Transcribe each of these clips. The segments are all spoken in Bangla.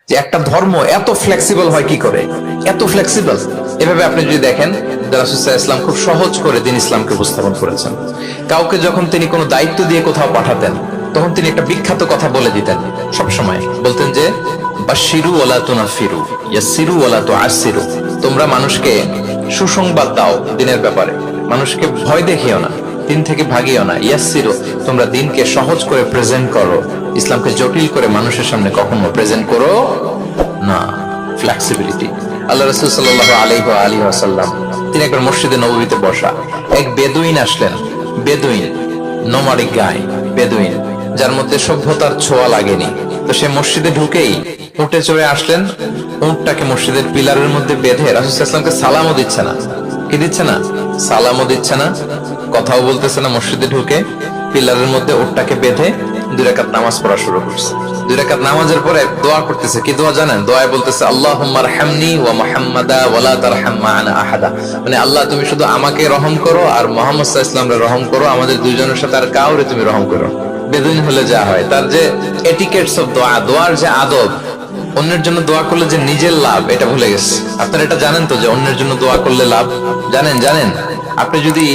যে একটা ধর্ম এত ফ্লেক্সিবল হয় কি করে, এত ফ্লেক্সিবল। এভাবে আপনি যদি দেখেন, রাসূল সাল্লাল্লাহু আলাইহি ওয়াসাল্লাম খুব সহজ করে দিন ইসলামকে উপস্থাপন করেছেন। কাউকে যখন তিনি কোনো দায়িত্ব দিয়ে কোথাও পাঠাতেন, তখন তিনি একটা বিখ্যাত কথা বলে দিতেন। সব সময় বলতেন যে বাশশিরু ওয়ালা তুনাফিরু, ইয়াসসিরু ওয়ালা তুআসসিরু। তোমরা মানুষকে সুসংবাদ দাও দিনের ব্যাপারে, মানুষকে ভয় দেখিও না, দিন থেকে ভাগিও না। ইয়াসসিরু, তোমরা দিনকে সহজ করে প্রেজেন্ট করো, ইসলামকে জটিল করে মানুষের সামনে কখনো প্রেজেন্ট করো না। ফ্লেক্সিবিলিটি। আল্লাহ রাসূল সাল্লাল্লাহু আলাইহি ওয়াসাল্লাম তিনি একবার মসজিদে নববীতে বসা, এক বেদুইন আসলেন। বেদুইন, নোমাডিক গাই, বেদুইন, যার মধ্যে সভ্যতার ছোঁয়া লাগেনি। তো সে মসজিদে ঢুকেই উঠে চড়ে আসলেন, উটটাকে মসজিদের পিলারের মধ্যে বেঁধে রাসূল সাল্লাল্লাহু আলাইহি ওয়াসাল্লামকে সালামও দিচ্ছে না। কি দিচ্ছে না? সালামও দিচ্ছে না, কথাও বলতেছে না। মসজিদে ঢুকে পিলারের মধ্যে উটটাকে বেঁধে 2 রাকাত নামাজ পড়া শুরু করছে। 2 রাকাত নামাজের পরে দোয়া করতেছে। কি দোয়া জানেন? দোয়ায় বলতেছে আল্লাহুম্মা আরহামনি ওয়া মুহাম্মাদা ওয়া লা তারহাম মা'ানা আহাদা। মানে আল্লাহ তুমি শুধু আমাকে রহম করো আর মুহাম্মদ সাল্লাল্লাহু আলাইহি ওয়াসাল্লামকে রহম করো, আমাদের দুইজনের সাথে আর কাউরে তুমি রহম করো। বেদুইন হলে যা হয়, তার যে এটিকেটস অফ দোয়া, দোয়ার যে আদব, অন্যের জন্য দোয়া করলে যে নিজের লাভ এটা ভুলে গেছে। আপনারা এটা জানেন তো যে অন্যের জন্য দোয়া করলে লাভ? জানেন? আপনি যদি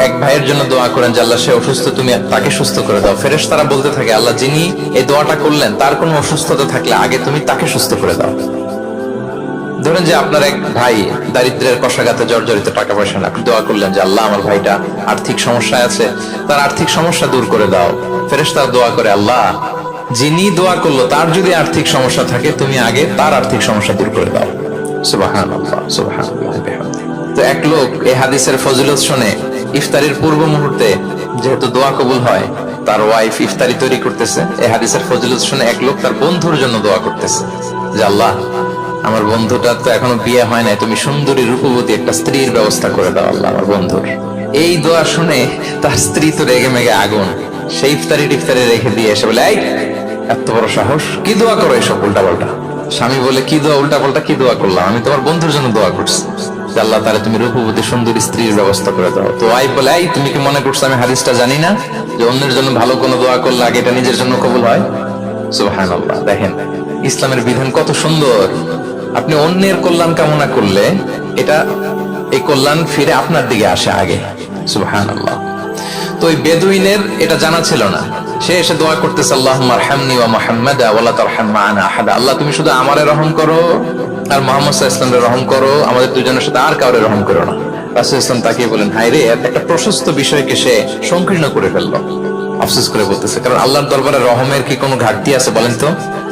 এক ভাইয়ের জন্য দোয়া করেন যে আল্লাহ সে অসুস্থ, তুমি তাকে সুস্থ করে দাও, ফেরেশতারা বলতে থাকে আল্লাহ যিনি এই দোয়াটা করলেন তার কোনো অসুস্থতা থাকলে আগে তুমি তাকে সুস্থ করে দাও। ধরেন যে আপনার এক ভাই দারিদ্রের কষাঘাতে জর্জরিত, টাকা পয়সা না, আপনি দোয়া করলেন যে আল্লাহ আমার ভাইটা আর্থিক সমস্যায় আছে, তার আর্থিক সমস্যা দূর করে দাও। ফেরেশতারা দোয়া করে আল্লাহ যিনি দোয়া করলো তার যদি আর্থিক সমস্যা থাকে তুমি আগে তার আর্থিক সমস্যা দূর করে দাও। সুবহানাল্লাহ, সুবহানাল্লাহ বিহামদিহি। তো এক লোক এই হাদিসের ফজিলত শুনে ইফতারির পূর্ব মুহূর্তে, যেহেতু দোয়া কবুল হয়, তার ওয়াইফ ইফতারি তৈরি করতেছে, এই হাদিসের ফজিলত শুনে এক লোক তার বন্ধুর জন্য দোয়া করতেছে যে আল্লাহ আমার বন্ধুটা তো এখনো বিয়ে হয় নাই, তুমি সুন্দরী রূপবতী একটা স্ত্রীর ব্যবস্থা করে দাও আল্লাহ আমার বন্ধুর। এই দোয়া শুনে তার স্ত্রী তো রেগে মেগে আগুন। সেই ইফতারি রেখে দিয়ে এসে বলে, এই এত বড় সাহস, কি দোয়া করো এসব উল্টাপাল্টা? স্বামী বলে, কি দোয়া উল্টাপাল্টা, কি দোয়া করলাম? আমি তোমার বন্ধুর জন্য দোয়া করছি যে আল্লাহ তাআলা তুমি রূপবতী সুন্দরী স্ত্রীর ব্যবস্থা করে দাও। তো ওয়াইফ বলে, এই তুমি কি মনে করছো আমি হাদিসটা জানি না যে অন্যের জন্য ভালো কোনো দোয়া করলে আগে এটা নিজের জন্য কবুল হয়? সুবহানাল্লাহ। দেখেন ইসলামের বিধান কত সুন্দর। আপনি অন্যের কল্যাণ কামনা করলে এটা, এই কল্যাণ ফিরে আপনার দিকে আসে আগে। সুবহানাল্লাহ। তো ওই বেদুইনের এটা জানা ছিল না, সে এসে দোয়া করতেছে আল্লাহুম্মা আরহামনি ওয়া মুহাম্মাদা ওয়া লা তারহাম মা'ানা আহাদা। আল্লাহ তুমি শুধু আমারে রহম করো আর মুহাম্মদ সাল্লাল্লাহু আলাইহি ওয়াসাল্লামকে রহম করো, আমাদের দুজনের সাথে আর কাউরে রহম করো না। রাসূল সাল্লাল্লাহু আলাইহি ওয়াসাল্লাম তাকিয়ে বলেন, হায় রে, একটা প্রশস্ত বিষয়কে সে সংকীর্ণ করে ফেললো। আফসোস করে বলতেছে, কারণ আল্লাহর দরবারে রহমের কি কোনো ঘাটতি আছে বলেন তো?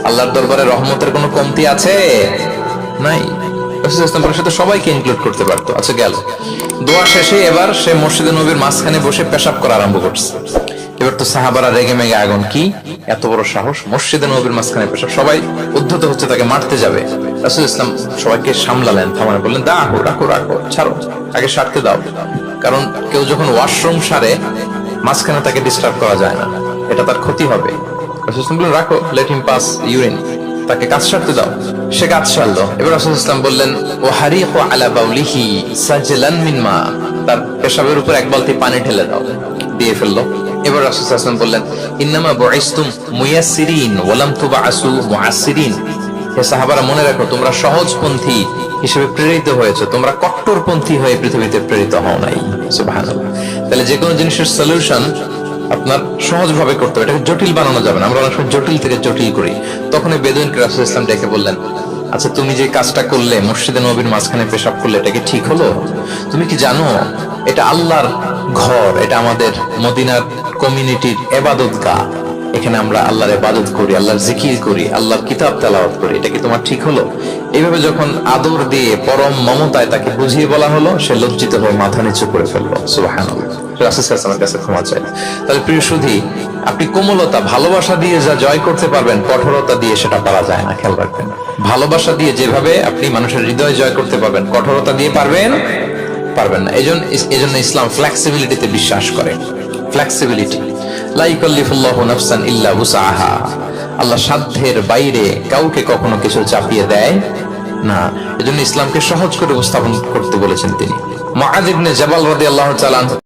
আল্লাহর দরবারে রহমতের কোনো কমতি আছে? নাই। রাসূল সাল্লাল্লাহু আলাইহি ওয়াসাল্লাম সাথে সবাইকে ইনক্লুড করতে পারতো। আচ্ছা গেল, দোয়া শেষে এবার সে মসজিদে নববীর মাঝখানে বসে পেশাব করা আরম্ভ করছে। এবার তো সাহাবারা রেগে মেগে আগুন, কি এত বড় সাহস, মসজিদে নববীর মাঝখানে পেশাব! সবাই উদ্ধত হচ্ছে, তাকে মারতে যাবে। রাসূল ইসলাম সবাইকে সামলালেন, থামানো, বললেন দাও, রাখো, ছাড়ো, আগে সারতে দাও। কারণ কেউ যখন ওয়াশরুম সারে মাঝখানে তাকে ডিস্টার্ব করা যায় না, এটা তার ক্ষতি হবে। রাসূল ইসলাম বললেন রাখো, লেট হিম পাস ইউরিন, তাকে কাজ সারতে দাও। সে কাজ সারলো। এবার রাসূল ইসলাম বললেন ও হারিকু আলা বাউলিহি সাজলান মিন মা, তার পেশাবের উপর এক বালতি পানি ঢেলে দাও, দিয়ে ফেললো। এবার রাসূল সাল্লাল্লাহু আলাইহি ওয়াসাল্লাম বললেন ইন্নামা বুইসতুম মুয়াসসিরিন ওয়া লাম তুবআসু মুআসসিরিন। হে সাহাবারা, মনে রাখো তোমরা সহজপন্থী হিসেবে প্রেরিত হয়েছে, তোমরা কট্টরপন্থী হয়ে পৃথিবীতে প্রেরিত হও নাই। সুবহানাল্লাহ। তাহলে যে কোনো জিনিসের সলিউশন আপনার সহজ ভাবে করতে হবে, এটাকে জটিল বানানো যাবে না। আমরা অনেক সময় জটিল থেকে জটিল করি। তখন এই বেদুইনকে রাসূল সাল্লাল্লাহু আলাইহি ওয়াসাল্লাম ডেকে বললেন, আচ্ছা তুমি যে কাজটা করলে, মসজিদে নববীর মাঝখানে পেশাব করলে, এটা কি ঠিক হলো? তুমি কি জানো এটা আল্লাহর ঘর, এটা আমাদের মদিনার কমিউনিটির ইবাদতগাহ, এখানে আমরা আল্লাহর ইবাদত করি, আল্লাহর জিকির করি, আল্লাহর কিতাব তেলাওয়াত করি, এটা কি তোমার ঠিক হলো? এইভাবে যখন আদর দিয়ে পরম মমতায় তাকে বুঝিয়ে বলা হলো, সে লজ্জিত হয়ে মাথা নিচু করে ফেললো। সুবহানাল্লাহ। রাসূল সাল্লাল্লাহু আলাইহি ওয়াসাল্লামের কাছে ক্ষমা চাই। তাহলে প্রিয় সুধী, আপনি কোমলতা, ভালোবাসা দিয়ে যা জয় করতে পারবেন, কঠোরতা দিয়ে সেটা পারা যায় না। খেয়াল রাখবেন, ভালোবাসা দিয়ে যেভাবে আপনি মানুষের হৃদয় জয় করতে পারবেন, কঠোরতা দিয়ে পারবেন না। এজন্য ইসলাম ফ্লেক্সিবিলিটিতে বিশ্বাস করে। ফ্লেক্সিবিলিটি, লা ইউকাল্লিফুল্লাহু নাফসান ইল্লা উসআহা। আল্লাহ সাধ্যের বাইরে কাউকে কখনো কিছু চাপিয়ে দেয় না। এজন্য ইসলামকে সহজ করে উপস্থাপন করতে বলেছেন তিনি। মুআয ইবনে জাবাল রাদিয়াল্লাহু তাআলা